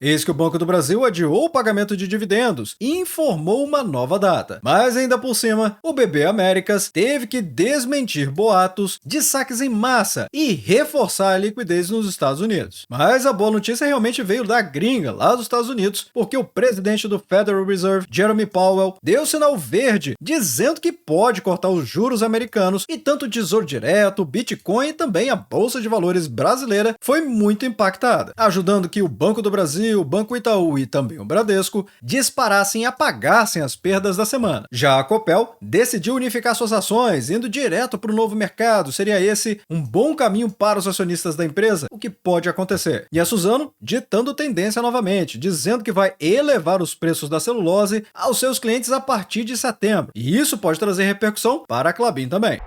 Eis que o Banco do Brasil adiou o pagamento de dividendos e informou uma nova data. Mas ainda por cima, o BB Américas teve que desmentir boatos de saques em massa e reforçar a liquidez nos Estados Unidos. Mas a boa notícia realmente veio da gringa, lá dos Estados Unidos, porque o presidente do Federal Reserve, Jeremy Powell, deu sinal verde, dizendo que pode cortar os juros americanos e tanto o Tesouro Direto, o Bitcoin e também a Bolsa de Valores brasileira foi muito impactada, ajudando que o Banco do Brasil, o Banco Itaú e também o Bradesco disparassem e apagassem as perdas da semana. Já a Copel decidiu unificar suas ações, indo direto para o novo mercado. Seria esse um bom caminho para os acionistas da empresa? O que pode acontecer? E a Suzano ditando tendência novamente, dizendo que vai elevar os preços da celulose aos seus clientes a partir de setembro. E isso pode trazer repercussão para a Klabin também.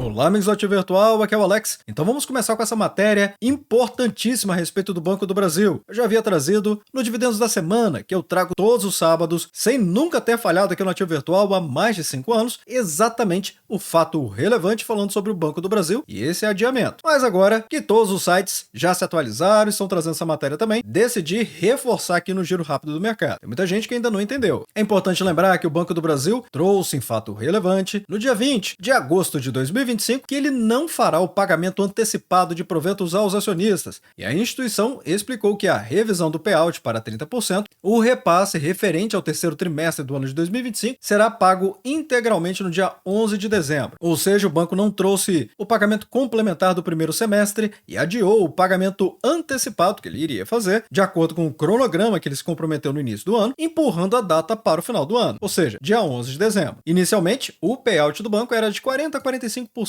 Olá, amigos do Ativo Virtual, aqui é o Alex. Então vamos começar com essa matéria importantíssima a respeito do Banco do Brasil. Eu já havia trazido no Dividendos da Semana, que eu trago todos os sábados, sem nunca ter falhado aqui no Ativo Virtual há mais de 5 anos, exatamente o fato relevante falando sobre o Banco do Brasil e esse adiamento. Mas agora que todos os sites já se atualizaram e estão trazendo essa matéria também, decidi reforçar aqui no giro rápido do mercado. Tem muita gente que ainda não entendeu. É importante lembrar que o Banco do Brasil trouxe em fato relevante no dia 20 de agosto de 2025 que ele não fará o pagamento antecipado de proventos aos acionistas, e a instituição explicou que a revisão do payout para 30%, o repasse referente ao terceiro trimestre do ano de 2025, será pago integralmente no dia 11 de dezembro. Ou seja, o banco não trouxe o pagamento complementar do primeiro semestre e adiou o pagamento antecipado que ele iria fazer, de acordo com o cronograma que ele se comprometeu no início do ano, empurrando a data para o final do ano, ou seja, dia 11 de dezembro. Inicialmente, o payout do banco era de 40% a 45%.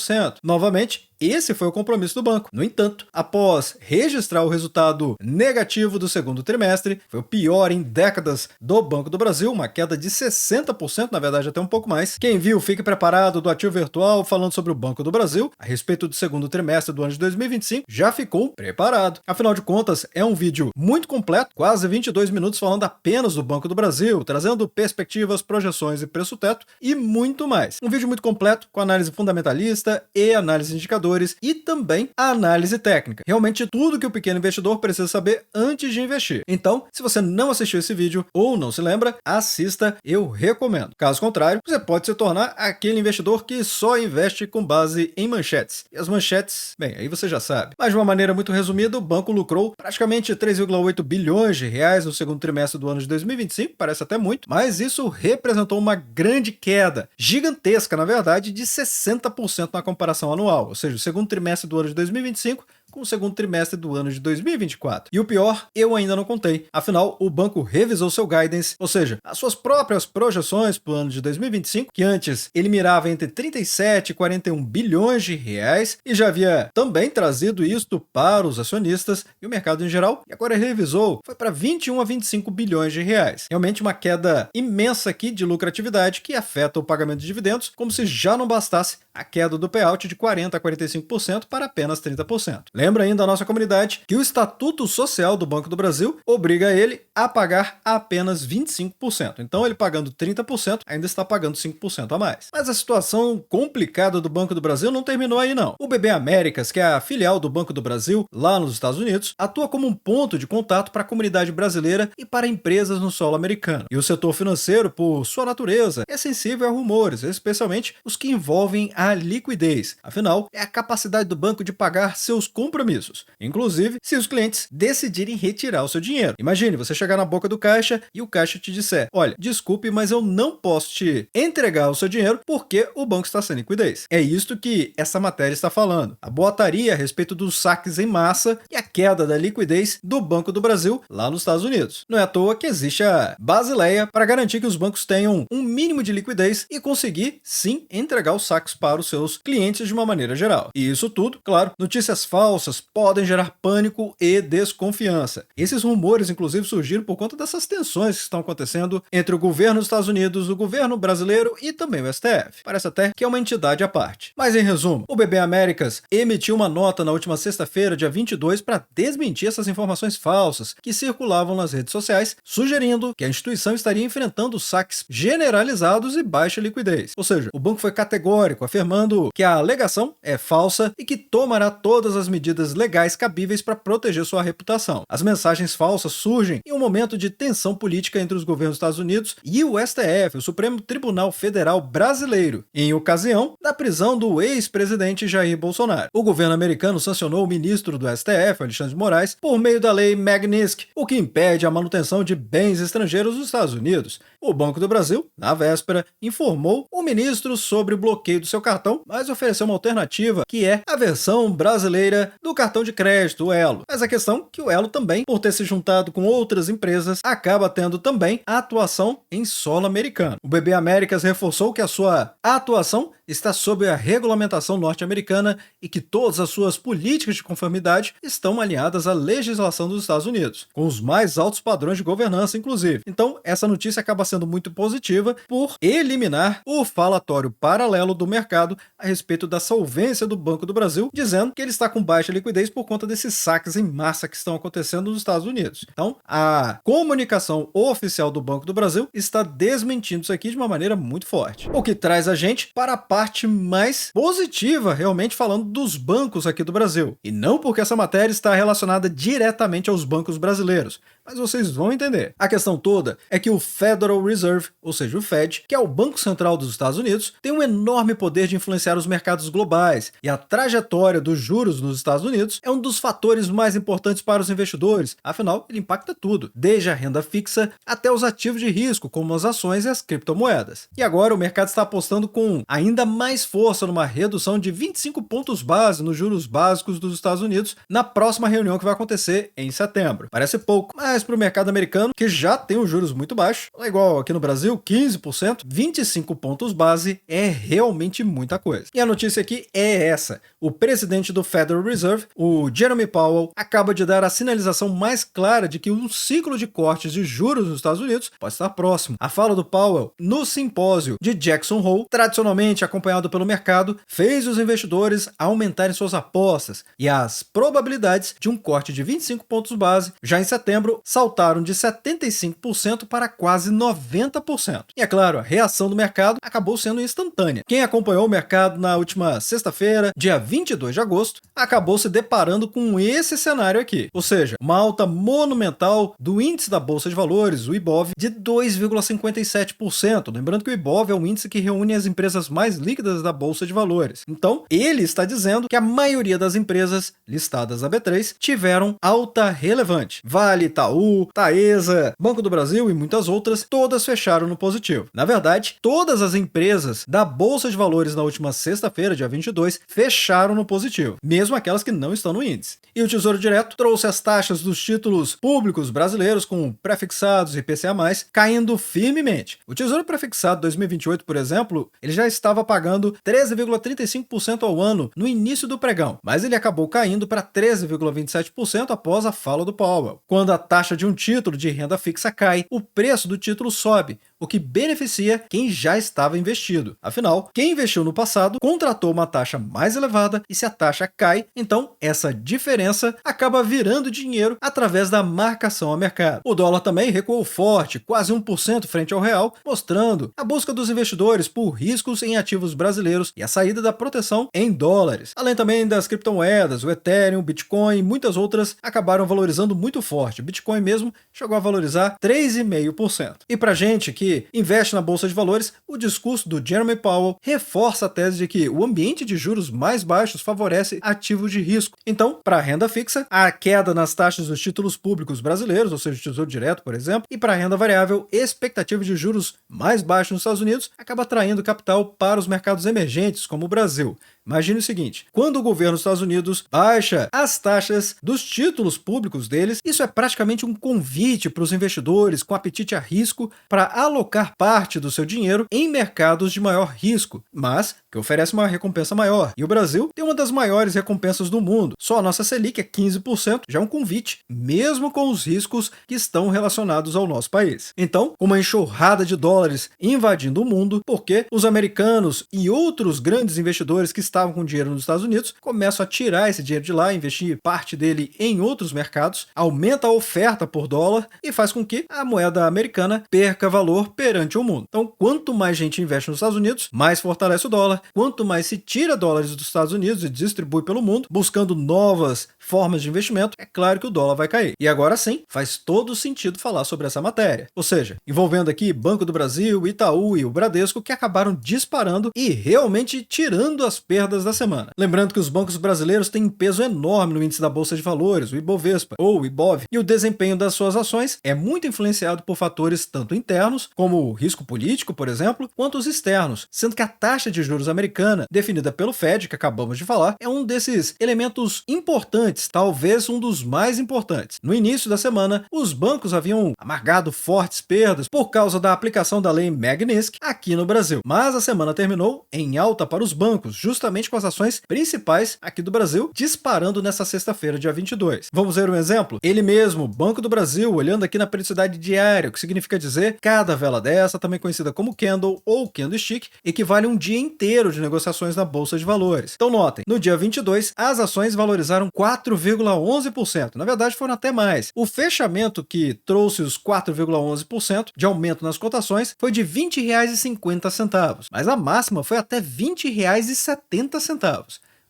Novamente, esse foi o compromisso do banco. No entanto, após registrar o resultado negativo do segundo trimestre, foi o pior em décadas do Banco do Brasil, uma queda de 60%, na verdade até um pouco mais. Quem viu, fique preparado do Ativo Virtual falando sobre o Banco do Brasil, a respeito do segundo trimestre do ano de 2025, já ficou preparado. Afinal de contas, é um vídeo muito completo, quase 22 minutos falando apenas do Banco do Brasil, trazendo perspectivas, projeções e preço-teto e muito mais. Um vídeo muito completo, com análise fundamentalista e análise de indicadores e também a análise técnica. Realmente tudo que o pequeno investidor precisa saber antes de investir. Então, se você não assistiu esse vídeo ou não se lembra, assista, eu recomendo. Caso contrário, você pode se tornar aquele investidor que só investe com base em manchetes. E as manchetes, bem, aí você já sabe. Mas de uma maneira muito resumida, o banco lucrou praticamente 3,8 bilhões de reais no segundo trimestre do ano de 2025, parece até muito, mas isso representou uma grande queda, gigantesca na verdade, de 60% na comparação anual, ou seja, o segundo trimestre do ano de 2025 com o segundo trimestre do ano de 2024. E o pior, eu ainda não contei. Afinal, o banco revisou seu guidance, ou seja, as suas próprias projeções para o ano de 2025, que antes ele mirava entre 37 e 41 bilhões de reais e já havia também trazido isto para os acionistas e o mercado em geral, e agora revisou, foi para 21 a 25 bilhões de reais. Realmente uma queda imensa aqui de lucratividade que afeta o pagamento de dividendos, como se já não bastasse a queda do payout de 40% a 45% para apenas 30%. Lembra ainda a nossa comunidade que o Estatuto Social do Banco do Brasil obriga ele a pagar apenas 25%. Então ele pagando 30% ainda está pagando 5% a mais. Mas a situação complicada do Banco do Brasil não terminou aí não. O BB Américas, que é a filial do Banco do Brasil lá nos Estados Unidos, atua como um ponto de contato para a comunidade brasileira e para empresas no solo americano. E o setor financeiro, por sua natureza, é sensível a rumores, especialmente os que envolvem a liquidez. Afinal, é a capacidade do banco de pagar seus compromissos, inclusive se os clientes decidirem retirar o seu dinheiro. Imagine você chegar na boca do caixa e o caixa te disser: olha, desculpe, mas eu não posso te entregar o seu dinheiro porque o banco está sem liquidez. É isto que essa matéria está falando. A boataria a respeito dos saques em massa e a queda da liquidez do Banco do Brasil lá nos Estados Unidos. Não é à toa que existe a Basileia para garantir que os bancos tenham um mínimo de liquidez e conseguir, sim, entregar os saques para os seus clientes de uma maneira geral. E isso tudo, claro, notícias falsas falsas podem gerar pânico e desconfiança. Esses rumores, inclusive, surgiram por conta dessas tensões que estão acontecendo entre o governo dos Estados Unidos, o governo brasileiro e também o STF. Parece até que é uma entidade à parte. Mas, em resumo, o BB Américas emitiu uma nota na última sexta-feira, dia 22, para desmentir essas informações falsas que circulavam nas redes sociais, sugerindo que a instituição estaria enfrentando saques generalizados e baixa liquidez. Ou seja, o banco foi categórico, afirmando que a alegação é falsa e que tomará todas as medidas legais cabíveis para proteger sua reputação. As mensagens falsas surgem em um momento de tensão política entre os governos dos Estados Unidos e o STF, o Supremo Tribunal Federal Brasileiro, em ocasião da prisão do ex-presidente Jair Bolsonaro. O governo americano sancionou o ministro do STF, Alexandre de Moraes, por meio da lei Magnitsky, o que impede a manutenção de bens estrangeiros nos Estados Unidos. O Banco do Brasil, na véspera, informou o ministro sobre o bloqueio do seu cartão, mas ofereceu uma alternativa, que é a versão brasileira do cartão de crédito, o Elo. Mas a questão é que o Elo também, por ter se juntado com outras empresas, acaba tendo também a atuação em solo americano. O BB Américas reforçou que a sua atuação está sob a regulamentação norte-americana e que todas as suas políticas de conformidade estão alinhadas à legislação dos Estados Unidos, com os mais altos padrões de governança, inclusive. Então, essa notícia acaba sendo muito positiva por eliminar o falatório paralelo do mercado a respeito da solvência do Banco do Brasil, dizendo que ele está com baixa liquidez por conta desses saques em massa que estão acontecendo nos Estados Unidos. Então, a comunicação oficial do Banco do Brasil está desmentindo isso aqui de uma maneira muito forte. O que traz a gente para a parte mais positiva, realmente falando dos bancos aqui do Brasil. E não porque essa matéria está relacionada diretamente aos bancos brasileiros, mas vocês vão entender. A questão toda é que o Federal Reserve, ou seja, o Fed, que é o Banco Central dos Estados Unidos, tem um enorme poder de influenciar os mercados globais, e a trajetória dos juros nos Estados Unidos é um dos fatores mais importantes para os investidores, afinal, ele impacta tudo, desde a renda fixa até os ativos de risco, como as ações e as criptomoedas. E agora o mercado está apostando com ainda mais força numa redução de 25 pontos base nos juros básicos dos Estados Unidos na próxima reunião que vai acontecer em setembro. Parece pouco, mas para o mercado americano, que já tem os juros muito baixos, é igual aqui no Brasil, 15%, 25 pontos base é realmente muita coisa. E a notícia aqui é essa: o presidente do Federal Reserve, o Jerome Powell, acaba de dar a sinalização mais clara de que um ciclo de cortes de juros nos Estados Unidos pode estar próximo. A fala do Powell no simpósio de Jackson Hole, tradicionalmente acompanhado pelo mercado, fez os investidores aumentarem suas apostas, e as probabilidades de um corte de 25 pontos base já em setembro saltaram de 75% para quase 90%. E é claro, a reação do mercado acabou sendo instantânea. Quem acompanhou o mercado na última sexta-feira, dia 22 de agosto, acabou se deparando com esse cenário aqui. Ou seja, uma alta monumental do índice da Bolsa de Valores, o IBOV, de 2,57%. Lembrando que o IBOV é um índice que reúne as empresas mais líquidas da Bolsa de Valores. Então, ele está dizendo que a maioria das empresas listadas na B3 tiveram alta relevante. Vale, Itaú, Taesa, Banco do Brasil e muitas outras, todas fecharam no positivo. Na verdade, todas as empresas da Bolsa de Valores na última sexta-feira, dia 22, fecharam no positivo, mesmo aquelas que não estão no índice. E o Tesouro Direto trouxe as taxas dos títulos públicos brasileiros com prefixados e IPCA+, caindo firmemente. O Tesouro Prefixado 2028, por exemplo, ele já estava pagando 13,35% ao ano no início do pregão, mas ele acabou caindo para 13,27% após a fala do Powell. Quando a taxa de um título de renda fixa cai, o preço do título sobe, o que beneficia quem já estava investido. Afinal, quem investiu no passado contratou uma taxa mais elevada, e se a taxa cai, então essa diferença acaba virando dinheiro através da marcação a mercado. O dólar também recuou forte, quase 1% frente ao real, mostrando a busca dos investidores por riscos em ativos brasileiros e a saída da proteção em dólares. Além também das criptomoedas, o Ethereum, o Bitcoin e muitas outras acabaram valorizando muito forte. O Bitcoin mesmo chegou a valorizar 3,5%. E pra gente que investe na Bolsa de Valores, o discurso do Jerome Powell reforça a tese de que o ambiente de juros mais baixos favorece ativos de risco. Então, para a renda fixa, a queda nas taxas dos títulos públicos brasileiros, ou seja, o Tesouro Direto, por exemplo, e para a renda variável, expectativa de juros mais baixos nos Estados Unidos acaba atraindo capital para os mercados emergentes, como o Brasil. Imagine o seguinte, quando o governo dos Estados Unidos baixa as taxas dos títulos públicos deles, isso é praticamente um convite para os investidores com apetite a risco para alocar parte do seu dinheiro em mercados de maior risco, mas que oferece uma recompensa maior. E o Brasil tem uma das maiores recompensas do mundo. Só a nossa Selic é 15%, já é um convite, mesmo com os riscos que estão relacionados ao nosso país. Então, uma enxurrada de dólares invadindo o mundo, porque os americanos e outros grandes investidores que estavam com dinheiro nos Estados Unidos começam a tirar esse dinheiro de lá, investir parte dele em outros mercados, aumenta a oferta por dólar e faz com que a moeda americana perca valor perante o mundo. Então, quanto mais gente investe nos Estados Unidos, mais fortalece o dólar. Quanto mais se tira dólares dos Estados Unidos e distribui pelo mundo, buscando novas formas de investimento, é claro que o dólar vai cair. E agora sim, faz todo sentido falar sobre essa matéria. Ou seja, envolvendo aqui Banco do Brasil, Itaú e o Bradesco, que acabaram disparando e realmente tirando as perdas da semana. Lembrando que os bancos brasileiros têm um peso enorme no índice da Bolsa de Valores, o Ibovespa, ou Ibov, e o desempenho das suas ações é muito influenciado por fatores tanto internos, como o risco político, por exemplo, quanto os externos, sendo que a taxa de juros americana, definida pelo Fed, que acabamos de falar, é um desses elementos importantes, talvez um dos mais importantes. No início da semana, os bancos haviam amargado fortes perdas por causa da aplicação da lei Magnitsky aqui no Brasil, mas a semana terminou em alta para os bancos, justamente com as ações principais aqui do Brasil disparando nessa sexta-feira, dia 22. Vamos ver um exemplo? Ele mesmo, Banco do Brasil, olhando aqui na periodicidade diária, o que significa dizer cada vela dessa, também conhecida como candle ou candlestick, equivale a um dia inteiro de negociações na Bolsa de Valores. Então notem, no dia 22, as ações valorizaram 4,11%. Na verdade, foram até mais. O fechamento que trouxe os 4,11% de aumento nas cotações foi de R$ 20,50, mas a máxima foi até R$ 20,70.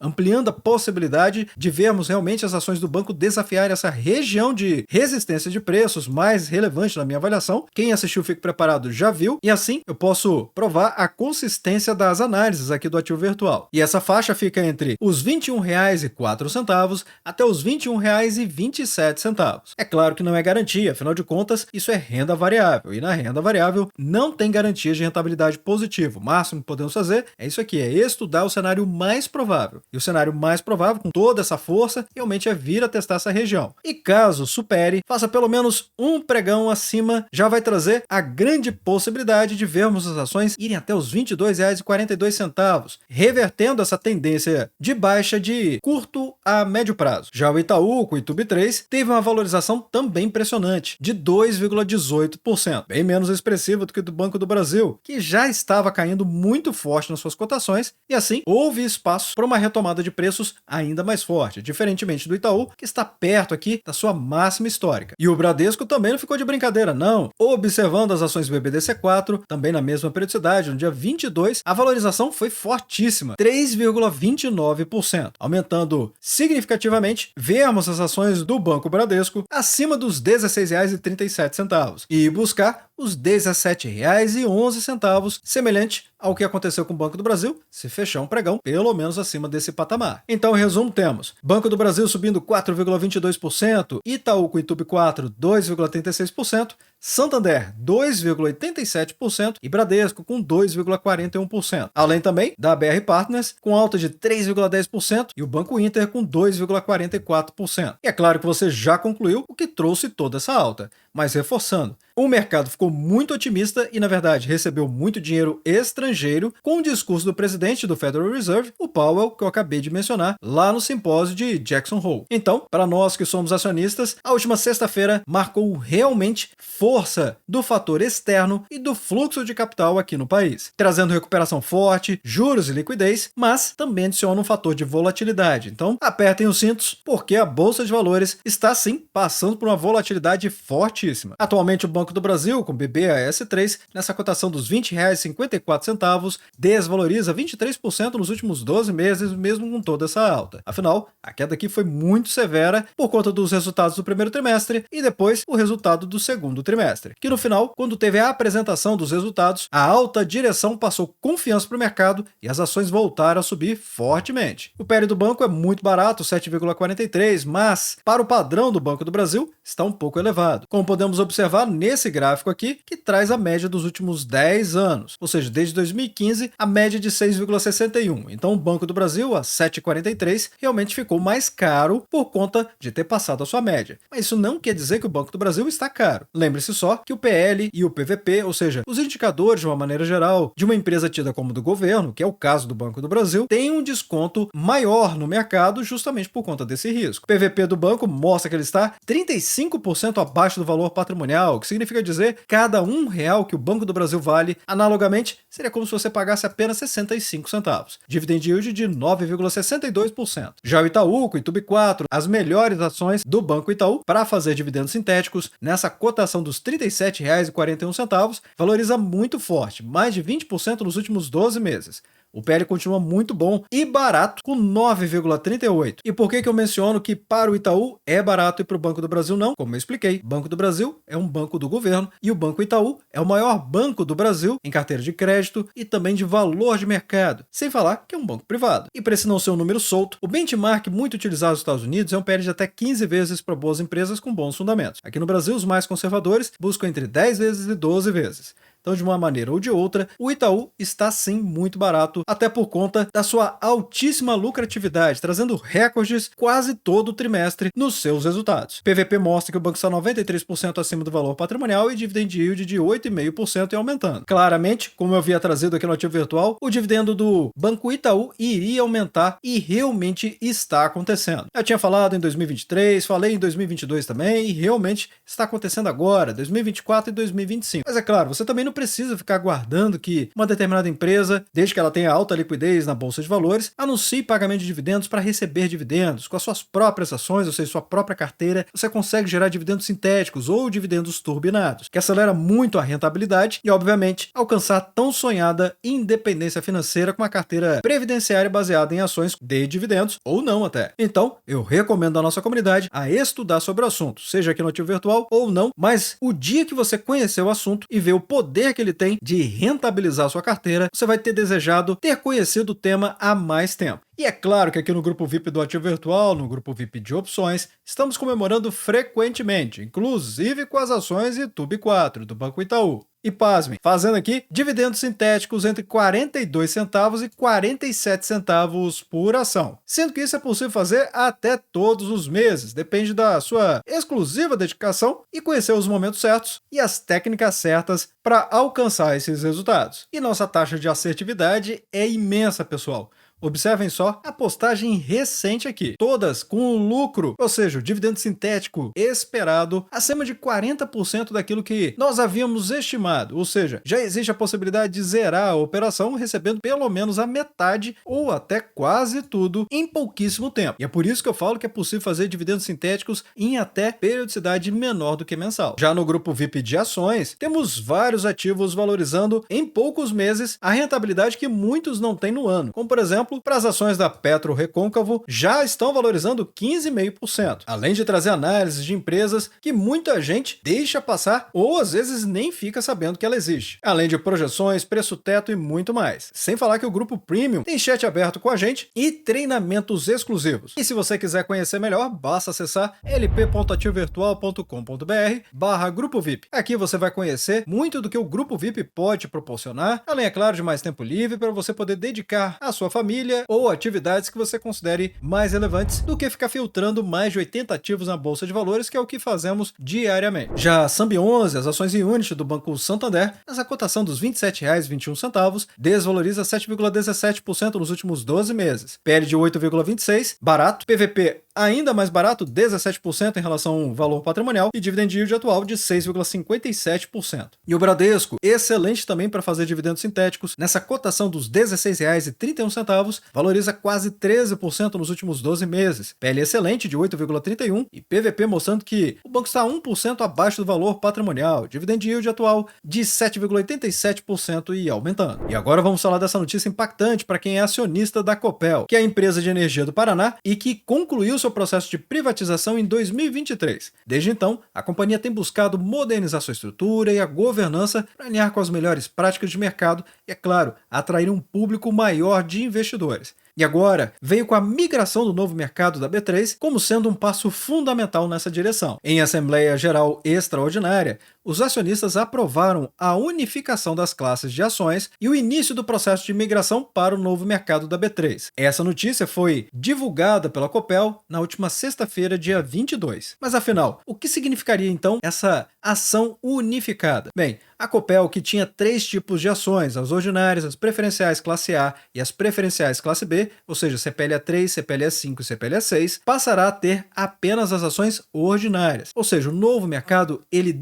Ampliando a possibilidade de vermos realmente as ações do banco desafiar essa região de resistência de preços mais relevante na minha avaliação. Quem assistiu Fique Preparado já viu, e assim eu posso provar a consistência das análises aqui do ativo virtual. E essa faixa fica entre os R$ 21,04 até os R$ 21,27. É claro que não é garantia, afinal de contas, isso é renda variável, e na renda variável não tem garantia de rentabilidade positiva. O máximo que podemos fazer é isso aqui, é estudar o cenário mais provável. E o cenário mais provável, com toda essa força, realmente é vir a testar essa região. E caso supere, faça pelo menos um pregão acima, já vai trazer a grande possibilidade de vermos as ações irem até os R$ 22,42, revertendo essa tendência de baixa de curto a médio prazo. Já o Itaú, com o ITUB3, teve uma valorização também impressionante, de 2,18%, bem menos expressiva do que do Banco do Brasil, que já estava caindo muito forte nas suas cotações, e assim houve espaço para uma retomada de preços ainda mais forte, diferentemente do Itaú, que está perto aqui da sua máxima histórica. E o Bradesco também não ficou de brincadeira, não. Observando as ações BBDC4, também na mesma periodicidade, no dia 22, a valorização foi fortíssima, 3,29%, aumentando significativamente. Vemos as ações do Banco Bradesco acima dos R$ 16,37 e buscar os R$ 17,11, semelhante ao que aconteceu com o Banco do Brasil, se fechar um pregão, pelo menos acima desse patamar. Então, em resumo, temos Banco do Brasil subindo 4,22%, Itaú com ITUB4 2,36%, Santander 2,87% e Bradesco com 2,41%. Além também da BR Partners com alta de 3,10% e o Banco Inter com 2,44%. E é claro que você já concluiu o que trouxe toda essa alta, mas reforçando, o mercado ficou muito otimista e, na verdade, recebeu muito dinheiro estrangeiro com o discurso do presidente do Federal Reserve, o Powell, que eu acabei de mencionar, lá no simpósio de Jackson Hole. Então, para nós que somos acionistas, a última sexta-feira marcou realmente força do fator externo e do fluxo de capital aqui no país, trazendo recuperação forte, juros e liquidez, mas também adiciona um fator de volatilidade. Então, apertem os cintos, porque a Bolsa de Valores está sim passando por uma volatilidade fortíssima. Atualmente, o Banco do Brasil, com BBAS3, nessa cotação dos R$ 20,54, desvaloriza 23% nos últimos 12 meses, mesmo com toda essa alta. Afinal, a queda aqui foi muito severa por conta dos resultados do primeiro trimestre e depois o resultado do segundo trimestre, que no final, quando teve a apresentação dos resultados, a alta direção passou confiança para o mercado e as ações voltaram a subir fortemente. O PL do banco é muito barato, 7,43, mas para o padrão do Banco do Brasil está um pouco elevado. Como podemos observar, nesse esse gráfico aqui, que traz a média dos últimos 10 anos, ou seja, desde 2015, a média de 6,61. Então o Banco do Brasil, a 7,43, realmente ficou mais caro por conta de ter passado a sua média. Mas isso não quer dizer que o Banco do Brasil está caro. Lembre-se só que o PL e o PVP, ou seja, os indicadores de uma maneira geral de uma empresa tida como do governo, que é o caso do Banco do Brasil, têm um desconto maior no mercado justamente por conta desse risco. O PVP do banco mostra que ele está 35% abaixo do valor patrimonial, o que significa dizer que cada R$1 que o Banco do Brasil vale, analogamente, seria como se você pagasse apenas 65 centavos. Dividend yield de 9,62%. Já o Itaú, com o Itub4, as melhores ações do Banco Itaú para fazer dividendos sintéticos, nessa cotação dos R$ 37,41, valoriza muito forte, mais de 20% nos últimos 12 meses. O PL continua muito bom e barato, com 9,38. E por que eu menciono que para o Itaú é barato e para o Banco do Brasil não? Como eu expliquei, o Banco do Brasil é um banco do governo e o Banco Itaú é o maior banco do Brasil em carteira de crédito e também de valor de mercado, sem falar que é um banco privado. E para esse não ser um número solto, o benchmark muito utilizado nos Estados Unidos é um PL de até 15 vezes para boas empresas com bons fundamentos. Aqui no Brasil, os mais conservadores buscam entre 10 vezes e 12 vezes. Então, de uma maneira ou de outra, o Itaú está sim muito barato, até por conta da sua altíssima lucratividade, trazendo recordes quase todo o trimestre nos seus resultados. PVP mostra que o banco está 93% acima do valor patrimonial e dividend yield de 8,5% e aumentando. Claramente, como eu havia trazido aqui no Ativo Virtual, o dividendo do Banco Itaú iria aumentar e realmente está acontecendo. Eu tinha falado em 2023, falei em 2022 também e realmente está acontecendo agora, 2024 e 2025. Mas é claro, você também não precisa ficar aguardando que uma determinada empresa, desde que ela tenha alta liquidez na bolsa de valores, anuncie pagamento de dividendos para receber dividendos. Com as suas próprias ações, ou seja, sua própria carteira, você consegue gerar dividendos sintéticos ou dividendos turbinados, que acelera muito a rentabilidade e, obviamente, alcançar a tão sonhada independência financeira com uma carteira previdenciária baseada em ações de dividendos, ou não até. Então, eu recomendo à nossa comunidade a estudar sobre o assunto, seja aqui no Ativo Virtual ou não, mas o dia que você conhecer o assunto e ver o poder que ele tem de rentabilizar sua carteira, você vai ter desejado ter conhecido o tema há mais tempo. E é claro que aqui no grupo VIP do Ativo Virtual, no grupo VIP de opções, estamos comemorando frequentemente, inclusive com as ações Itub4 do Banco Itaú. E pasmem, fazendo aqui dividendos sintéticos entre 42 centavos e 47 centavos por ação. Sendo que isso é possível fazer até todos os meses, depende da sua exclusiva dedicação e conhecer os momentos certos e as técnicas certas para alcançar esses resultados. E nossa taxa de assertividade é imensa, pessoal. Observem só a postagem recente aqui, todas com lucro, ou seja, o dividendo sintético esperado acima de 40% daquilo que nós havíamos estimado, ou seja, já existe a possibilidade de zerar a operação recebendo pelo menos a metade ou até quase tudo em pouquíssimo tempo. E é por isso que eu falo que é possível fazer dividendos sintéticos em até periodicidade menor do que mensal. Já no grupo VIP de ações, temos vários ativos valorizando em poucos meses a rentabilidade que muitos não têm no ano, como por exemplo, para as ações da Petro Recôncavo, já estão valorizando 15,5%, além de trazer análises de empresas que muita gente deixa passar ou às vezes nem fica sabendo que ela existe, além de projeções, preço-teto e muito mais. Sem falar que o grupo Premium tem chat aberto com a gente e treinamentos exclusivos. E se você quiser conhecer melhor, basta acessar lp.ativovirtual.com.br/grupo VIP. Aqui você vai conhecer muito do que o grupo VIP pode proporcionar, além, é claro, de mais tempo livre para você poder dedicar à sua família ou atividades que você considere mais relevantes do que ficar filtrando mais de 80 ativos na Bolsa de Valores, que é o que fazemos diariamente. Já a Sambi11, as ações em Unity do Banco Santander, nessa cotação dos R$ 27,21, desvaloriza 7,17% nos últimos 12 meses. PL de 8,26, barato, PVP ainda mais barato, 17% em relação ao valor patrimonial e dividend yield atual de 6,57%. E o Bradesco, excelente também para fazer dividendos sintéticos, nessa cotação dos R$ 16,31, valoriza quase 13% nos últimos 12 meses. PL excelente de 8,31 e PVP mostrando que o banco está 1% abaixo do valor patrimonial, dividend yield atual de 7,87% e aumentando. E agora vamos falar dessa notícia impactante para quem é acionista da Copel, que é a empresa de energia do Paraná e que concluiu seu processo de privatização em 2023. Desde então, a companhia tem buscado modernizar sua estrutura e a governança para alinhar com as melhores práticas de mercado e, é claro, atrair um público maior de investidores. E agora, veio com a migração do novo mercado da B3 como sendo um passo fundamental nessa direção. Em Assembleia Geral Extraordinária, os acionistas aprovaram a unificação das classes de ações e o início do processo de migração para o novo mercado da B3. Essa notícia foi divulgada pela Copel na última sexta-feira, dia 22. Mas afinal, o que significaria então essa ação unificada? Bem, a Copel, que tinha 3 tipos de ações, as ordinárias, as preferenciais classe A e as preferenciais classe B, ou seja, CPLA 3, CPLA 5 e CPLA 6, passará a ter apenas as ações ordinárias. Ou seja, o novo mercado, ele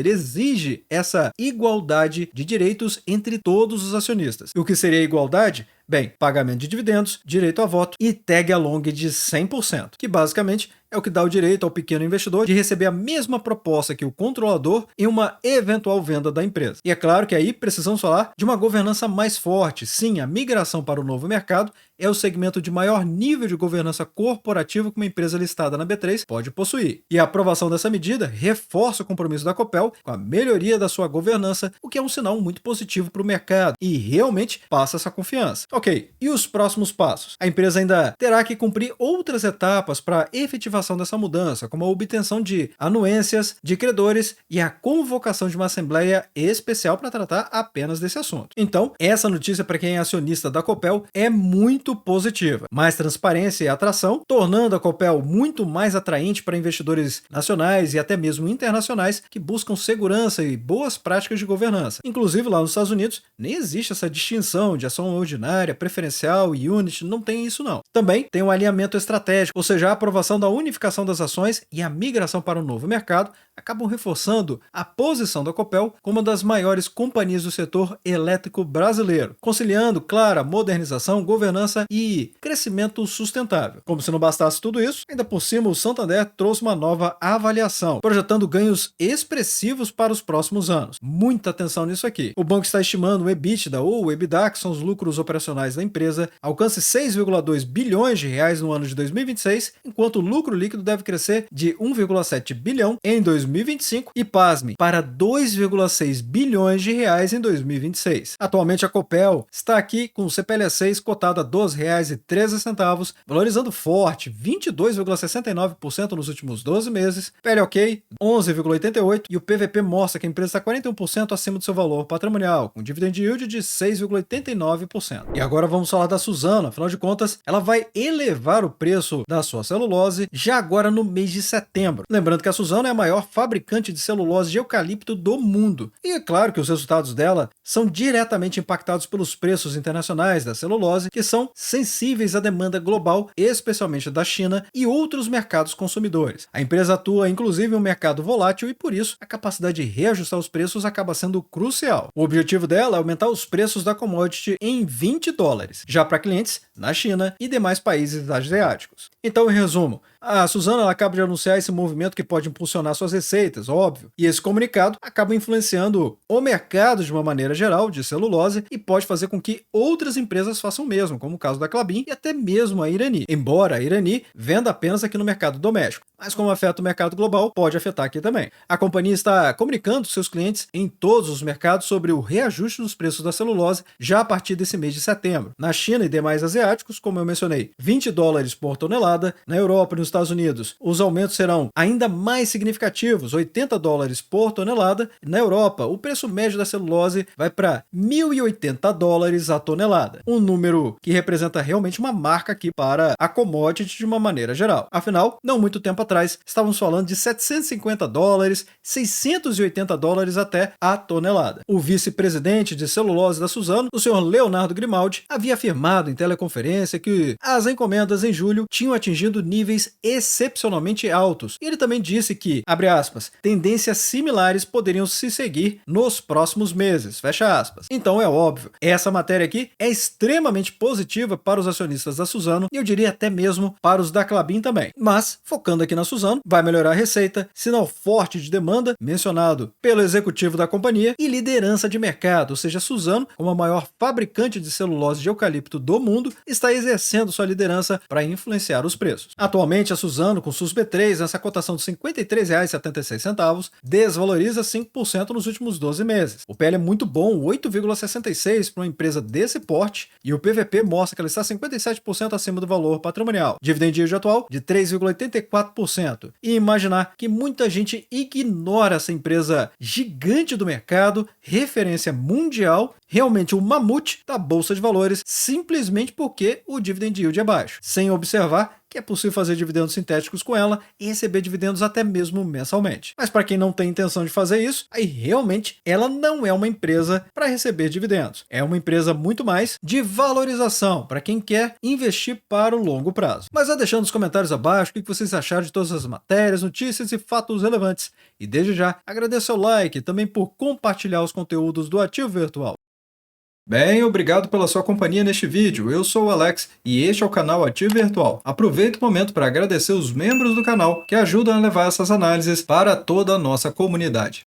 exige essa igualdade de direitos entre todos os acionistas. E o que seria a igualdade? Bem, pagamento de dividendos, direito a voto e tag along de 100%, que basicamente é o que dá o direito ao pequeno investidor de receber a mesma proposta que o controlador em uma eventual venda da empresa. E é claro que aí precisamos falar de uma governança mais forte. Sim, a migração para o novo mercado é o segmento de maior nível de governança corporativa que uma empresa listada na B3 pode possuir. E a aprovação dessa medida reforça o compromisso da Copel com a melhoria da sua governança, o que é um sinal muito positivo para o mercado e realmente passa essa confiança. Ok, e os próximos passos? A empresa ainda terá que cumprir outras etapas para a efetivação dessa mudança, como a obtenção de anuências de credores e a convocação de uma assembleia especial para tratar apenas desse assunto. Então, essa notícia para quem é acionista da Copel é muito positiva. Mais transparência e atração, tornando a Copel muito mais atraente para investidores nacionais e até mesmo internacionais que buscam segurança e boas práticas de governança. Inclusive, lá nos Estados Unidos, nem existe essa distinção de ação ordinária, preferencial e unit, não tem isso não. Também tem um alinhamento estratégico, ou seja, a aprovação da unificação das ações e a migração para o novo mercado acabam reforçando a posição da Copel como uma das maiores companhias do setor elétrico brasileiro, conciliando, claro, modernização, governança e crescimento sustentável. Como se não bastasse tudo isso, ainda por cima o Santander trouxe uma nova avaliação, projetando ganhos expressivos para os próximos anos. Muita atenção nisso aqui. O banco está estimando o EBITDA ou o EBITDA, que são os lucros operacionais da empresa, alcance 6,2 bilhões de reais no ano de 2026, enquanto o lucro líquido deve crescer de 1,7 bilhão em 2025 e, pasme, para 2,6 bilhões de reais em 2026. Atualmente a Copel está aqui com o CPLA 6 cotado a R$ 2,13, valorizando forte, 22,69% nos últimos 12 meses, PLOK 11,88% e o PVP mostra que a empresa está 41% acima do seu valor patrimonial, com dividend yield de 6,89%. E agora vamos falar da Suzano, afinal de contas, ela vai elevar o preço da sua celulose já agora no mês de setembro. Lembrando que a Suzano é a maior fabricante de celulose de eucalipto do mundo. E é claro que os resultados dela são diretamente impactados pelos preços internacionais da celulose, que são sensíveis à demanda global, especialmente da China e outros mercados consumidores. A empresa atua inclusive em um mercado volátil e por isso a capacidade de reajustar os preços acaba sendo crucial. O objetivo dela é aumentar os preços da commodity em $20, já para clientes na China e demais países asiáticos. Então, em resumo, a Suzano ela acaba de anunciar esse movimento que pode impulsionar suas receitas, óbvio, e esse comunicado acaba influenciando o mercado de uma maneira geral de celulose e pode fazer com que outras empresas façam o mesmo, como o caso da Klabin e até mesmo a Irani, embora a Irani venda apenas aqui no mercado doméstico, mas como afeta o mercado global, pode afetar aqui também. A companhia está comunicando seus clientes em todos os mercados sobre o reajuste dos preços da celulose já a partir desse mês de setembro. Na China e demais asiáticos, como eu mencionei, $20 por tonelada, na Europa e nos Estados Unidos, os aumentos serão ainda mais significativos, $80 por tonelada. Na Europa, o preço médio da celulose vai para $1.080 a tonelada, um número que representa realmente uma marca aqui para a commodity de uma maneira geral. Afinal, não muito tempo atrás, estávamos falando de $750, $680 até a tonelada. O vice-presidente de celulose da Suzano, o senhor Leonardo Grimaldi, havia afirmado em teleconferência que as encomendas em julho tinham atingido níveis excepcionalmente altos. E ele também disse que, abre aspas, tendências similares poderiam se seguir nos próximos meses, fecha aspas. Então é óbvio, essa matéria aqui é extremamente positiva para os acionistas da Suzano e eu diria até mesmo para os da Klabin também. Mas, focando aqui na Suzano, vai melhorar a receita, sinal forte de demanda, mencionado pelo executivo da companhia, e liderança de mercado, ou seja, a Suzano, como a maior fabricante de celulose de eucalipto do mundo, está exercendo sua liderança para influenciar os preços. Atualmente, a Suzano, com SUS B3, nessa cotação de R$ 53,76, desvaloriza 5% nos últimos 12 meses. O PL é muito bom, 8,66 para uma empresa desse porte, e o PVP mostra que ela está 57% acima do valor patrimonial. Dividend yield atual de 3,84%. 100%. E imaginar que muita gente ignora essa empresa gigante do mercado, referência mundial, realmente um mamute da Bolsa de Valores, simplesmente porque o dividend yield é baixo, sem observar que é possível fazer dividendos sintéticos com ela e receber dividendos até mesmo mensalmente. Mas para quem não tem intenção de fazer isso, aí realmente ela não é uma empresa para receber dividendos. É uma empresa muito mais de valorização para quem quer investir para o longo prazo. Mas vá deixando nos comentários abaixo o que vocês acharam de todas as matérias, notícias e fatos relevantes. E desde já, agradeço o like e também por compartilhar os conteúdos do Ativo Virtual. Bem, obrigado pela sua companhia neste vídeo. Eu sou o Alex e este é o canal Ativo Virtual. Aproveito o momento para agradecer os membros do canal que ajudam a levar essas análises para toda a nossa comunidade.